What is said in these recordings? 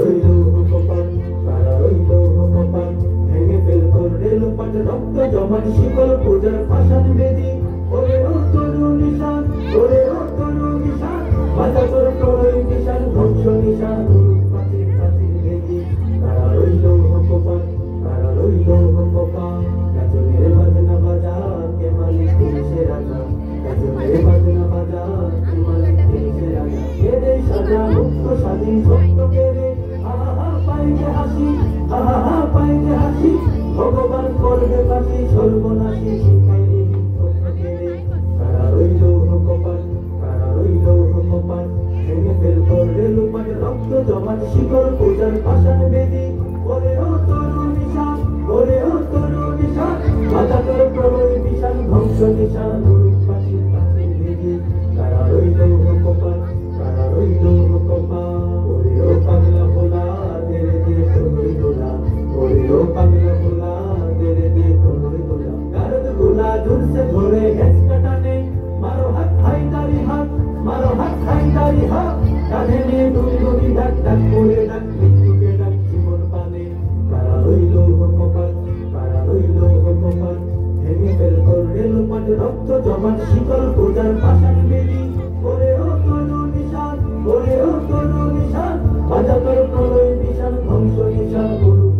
রইল কপাল, কারা রইল কপাল, ভেঙে ফেলতো রেলপাট রক্ত জমাট শিকল পূজার পাষাণ বেদি। ওরে ও তরু নিশান, ওরে ও তরু নিশান, বাজা তোর প্রলয় নিশান, ধ্বংস নিশান, প্রাচীর প্রাচীর বেদি। কারা রইল কপাল, কারা রইল কপাল, গাজনের বাজনা বাজা কে মালিক দেশে রাজা, গাজনের বাজনা বাজা কে মালিক দেশে রাজা। কেড়ে সাজা মুক্ত স্বাধীন সত্য কেড়ে, হা হা হা পাইকে হাসি, হা হা হা পাইকে হাসি, ভগবান করবে ফাঁসি সর্বনাশী শিখাইলে সত্য কেড়ে। কারা রইল কপাল, কারা রইল কপাল, ভেঙে ফেলতো রেলপাট রক্ত জমাট শিকল পূজার পাষাণ বেদি। ওরে ও তরু নিশান, ওরে ও তরু নিশান, বাজা তোর প্রলয় বিশাল, ধ্বংস নিশান, প্রাচীর প্রাচীর বেদি। কারা রইল কপাল, কারা রইল কপাল, ওরে ও পাগলা ভোলা দেরে দে প্রলয় দোলা, ওরে ও পাগলা ভোলা দেরে দে প্রলয় দোলা। গারদ গোলা ঝুলছে ধরে হেঁচ কাটানে, মারো হাত হাইদারি হাত, মারো হাত হাইদারি হাত, কাঁধে নিয়ে দুই ডাক ডাক করে ডাক মৃত্যুকে ডাক জীবন পানে। কারা রইল কপাল, কারা রইল কপাল, ভেঙে ফেলতো রেলপাট রক্ত জমাট শিকল পূজার পাষাণ বেদি। ওরে ও তরু নিশান, ওরে ও তরু নিশান, বাজা তোর প্রলয় নিশান, ধ্বংস নিশান,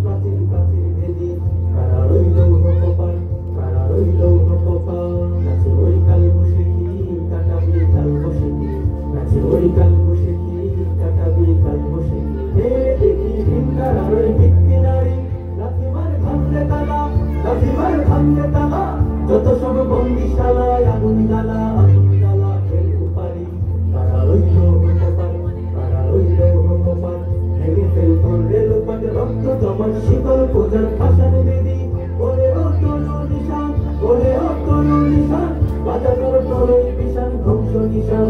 প্রাচীর প্রাচীর বেদি। কারা রইল কপাল, কারা রইল কপাল, নাচে ওই কাল মুশিকি কাটাবি কাল মুশিকি, নাচে ওই কাল মুশিকি কাটাবি কাল মুশিকি। হে দেখি ভিক্ষার আলোয় ভিত্তি নারী, লাথিমার ভাঙলে তালা, লাথিমার ভাঙলে তালা, যত সব বন্দিশালায় আগুন জ্বালা, আগুন জ্বালা ফেল উপারি। কারা রইল কপাল, কারা রইল কপাল, ভেঙে ফেলতো রেলপাট রক্ত জমাট শিকল পূজার পাষাণ বেদি। ওরে ও তরু নিশান, ওরে ও তরু নিশান, বাজা তোর প্রলয় বিশান, ধ্বংস নিশান,